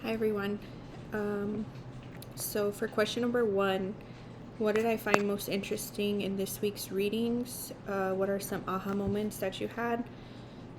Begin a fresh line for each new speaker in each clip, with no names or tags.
Hi everyone. So for question number 1, what did I find most interesting in this week's readings? What are some aha moments that you had?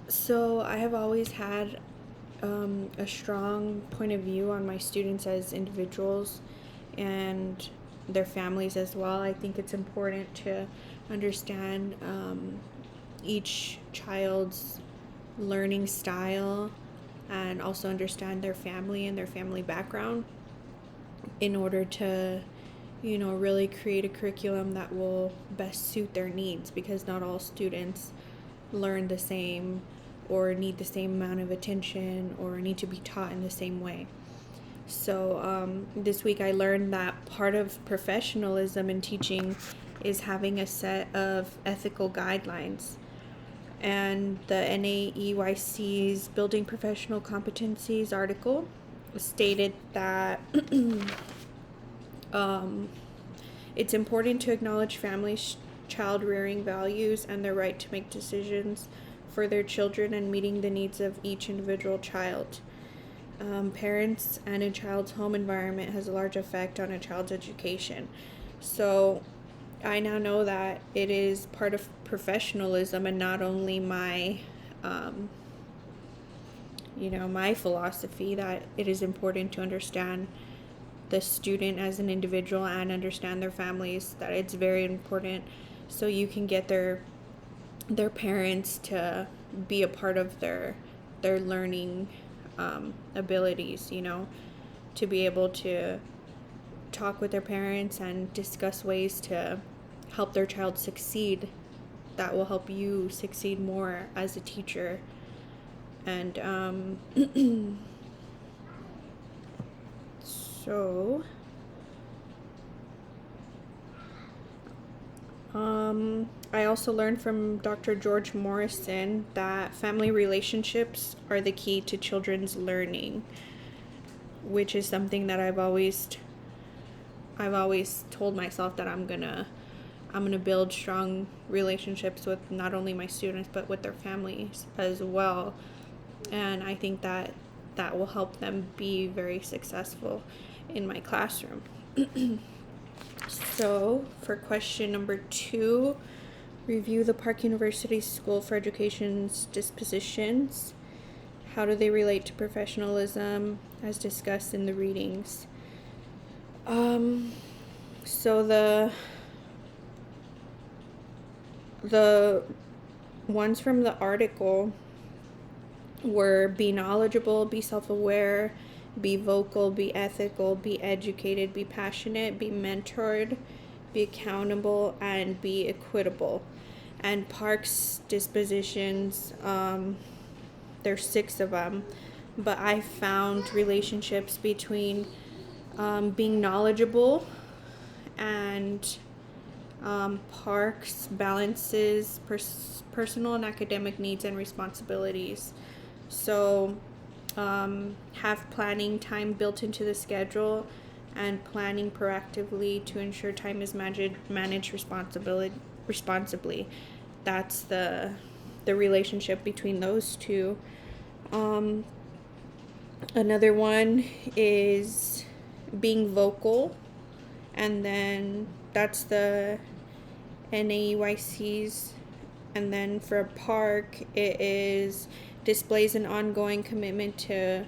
So I have always had a strong point of view on my students as individuals and their families as well. I think it's important to understand each child's learning style and also understand their family and their family background in order to really create a curriculum that will best suit their needs, because not all students learn the same or need the same amount of attention or need to be taught in the same way. So this week I learned that part of professionalism in teaching is having a set of ethical guidelines. And the NAEYC's Building Professional Competencies article stated that it's important to acknowledge families' child rearing values and their right to make decisions for their children and meeting the needs of each individual child. Parents and a child's home environment has a large effect on a child's education. So I now know that it is part of professionalism and not only my my philosophy, that it is important to understand the student as an individual and understand their families, that it's very important so you can get their parents to be a part of their learning abilities, to be able to talk with their parents and discuss ways to help their child succeed that will help you succeed more as a teacher. And so I also learned from Dr. George Morrison that family relationships are the key to children's learning, which is something that I've always told myself that I'm gonna build strong relationships with not only my students but with their families as well. And I think that will help them be very successful in my classroom. So for question number 2, review the Park University School for Education's dispositions. How do they relate to professionalism as discussed in the readings? So the ones from the article were: be knowledgeable, be self-aware, be vocal, be ethical, be educated, be passionate, be mentored, be accountable, and be equitable. And Park's dispositions, there's 6 of them, but I found relationships between being knowledgeable and Parks balances personal and academic needs and responsibilities. So have planning time built into the schedule and planning proactively to ensure time is managed responsibly. That's the relationship between those two. Another one is being vocal, and then that's the NAEYC's. And then for Park, it is displays an ongoing commitment to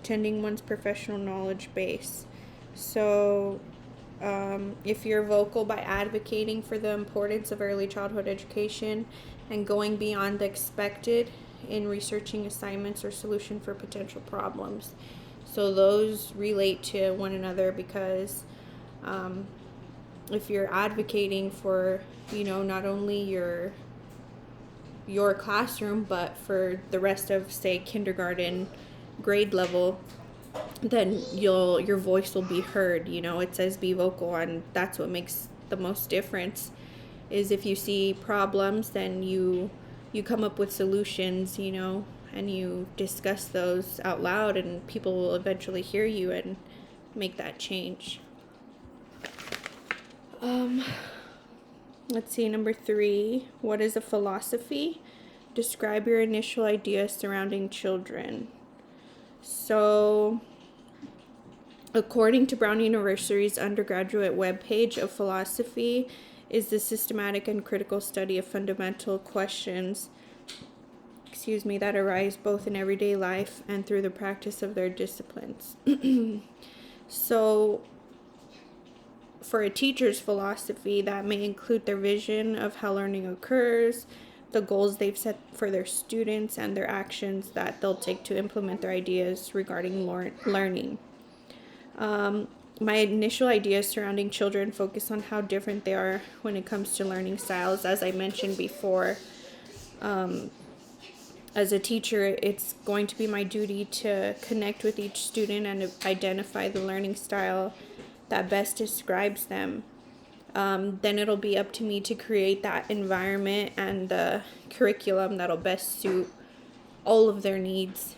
attending one's professional knowledge base. So if you're vocal by advocating for the importance of early childhood education and going beyond the expected in researching assignments or solution for potential problems. So those relate to one another, because if you're advocating for, not only your classroom, but for the rest of, say, kindergarten grade level, then your voice will be heard. It says be vocal, and that's what makes the most difference. Is if you see problems, then you come up with solutions, and you discuss those out loud, and people will eventually hear you and make that change. Let's see, number 3, what is a philosophy? describe your initial ideas surrounding children. So, according to Brown University's undergraduate webpage of philosophy, is the systematic and critical study of fundamental questions, that arise both in everyday life and through the practice of their disciplines. So, for a teacher's philosophy, that may include their vision of how learning occurs, the goals they've set for their students, and their actions that they'll take to implement their ideas regarding learning. My initial ideas surrounding children focus on how different they are when it comes to learning styles. As I mentioned before, as a teacher, it's going to be my duty to connect with each student and identify the learning style that best describes them. Then it'll be up to me to create that environment and the curriculum that'll best suit all of their needs,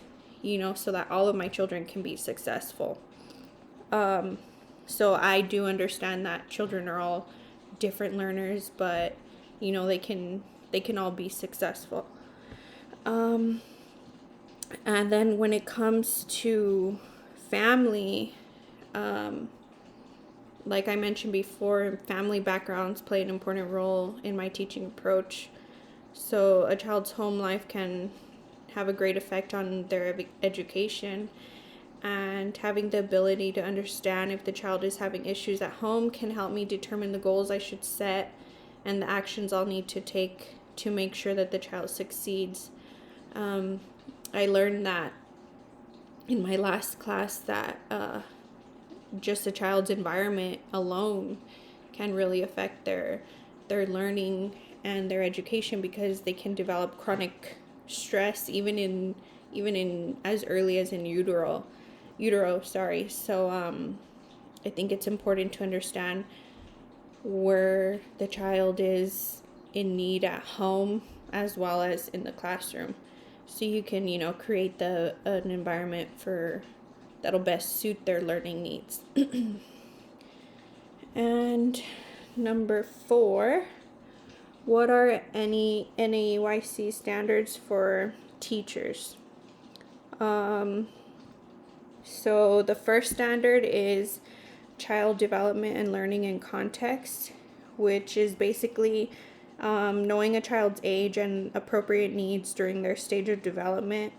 so that all of my children can be successful. So I do understand that children are all different learners, but they can all be successful. And then when it comes to family, like I mentioned before, family backgrounds play an important role in my teaching approach. So a child's home life can have a great effect on their education, and having the ability to understand if the child is having issues at home can help me determine the goals I should set and the actions I'll need to take to make sure that the child succeeds. I learned that in my last class that just a child's environment alone can really affect their learning and their education, because they can develop chronic stress even in as early as in utero. So I think it's important to understand where the child is in need at home as well as in the classroom, so you can create an environment that'll best suit their learning needs. And number 4, what are any NAEYC standards for teachers? So the first standard is child development and learning in context, which is basically knowing a child's age and appropriate needs during their stage of development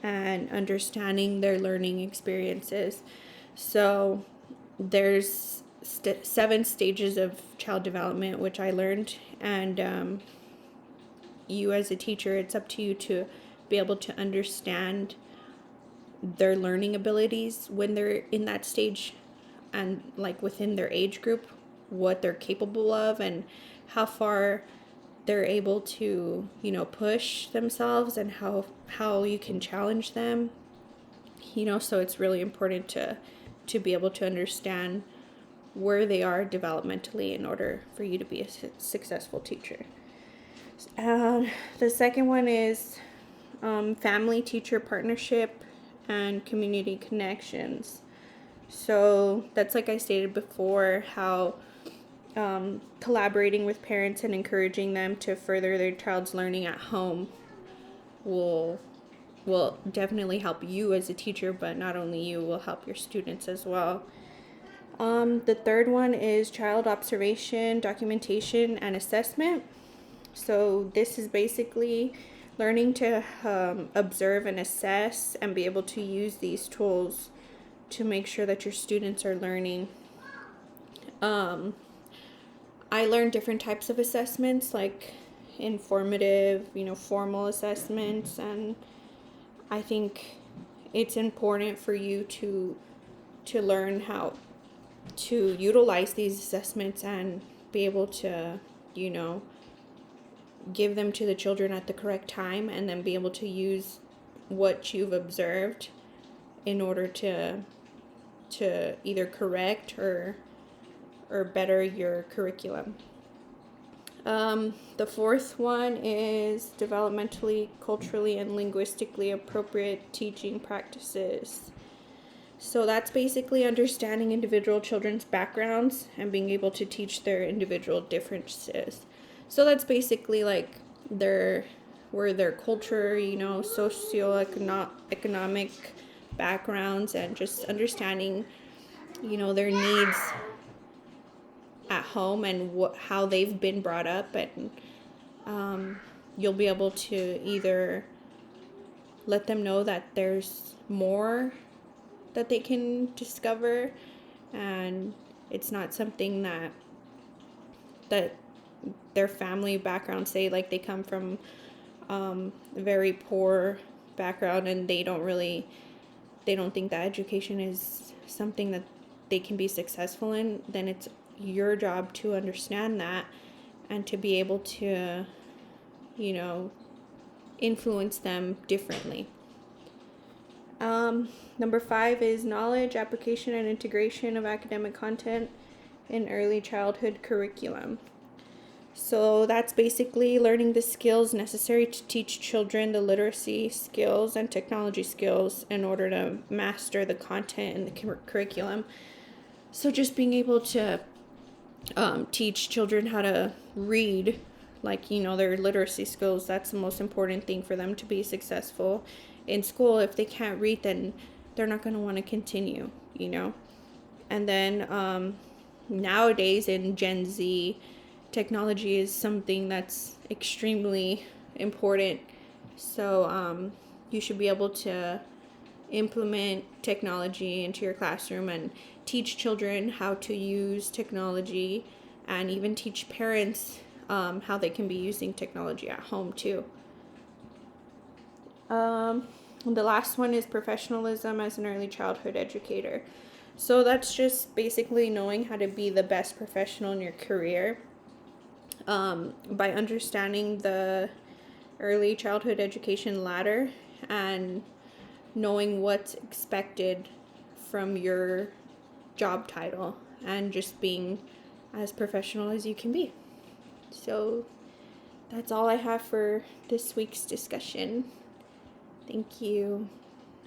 and understanding their learning experiences. So there's 7 stages of child development, which I learned, and you as a teacher, it's up to you to be able to understand their learning abilities when they're in that stage, and like within their age group, what they're capable of and how far they're able to push themselves, and how you can challenge them, so it's really important to be able to understand where they are developmentally in order for you to be a successful teacher. The second one is family-teacher partnership and community connections. So that's, like I stated before, how collaborating with parents and encouraging them to further their child's learning at home will definitely help you as a teacher, but not only you, will help your students as well. The third one is child observation, documentation, and assessment. So this is basically learning to observe and assess and be able to use these tools to make sure that your students are learning. I learned different types of assessments, like informative, formal assessments, and I think it's important for you to learn how to utilize these assessments and be able to, give them to the children at the correct time, and then be able to use what you've observed in order to either correct or better your curriculum. The fourth one is developmentally, culturally, and linguistically appropriate teaching practices. So that's basically understanding individual children's backgrounds and being able to teach their individual differences. So that's basically like their where their culture, socioeconomic backgrounds, and just understanding, their needs at home and how they've been brought up. And you'll be able to either let them know that there's more that they can discover, and it's not something that their family background, say like they come from a very poor background, and they don't think that education is something that they can be successful in. Then it's your job to understand that and to be able to influence them differently. Number 5 is knowledge, application, and integration of academic content in early childhood curriculum. So that's basically learning the skills necessary to teach children the literacy skills and technology skills in order to master the content in the curriculum. So just being able to teach children how to read, their literacy skills, that's the most important thing for them to be successful in school. If they can't read, then they're not going to want to continue, And then nowadays in Gen Z, technology is something that's extremely important. So you should be able to implement technology into your classroom and teach children how to use technology, and even teach parents how they can be using technology at home too. The last one is professionalism as an early childhood educator. So that's just basically knowing how to be the best professional in your career by understanding the early childhood education ladder and knowing what's expected from your job title, and just being as professional as you can be. So that's all I have for this week's discussion. Thank you.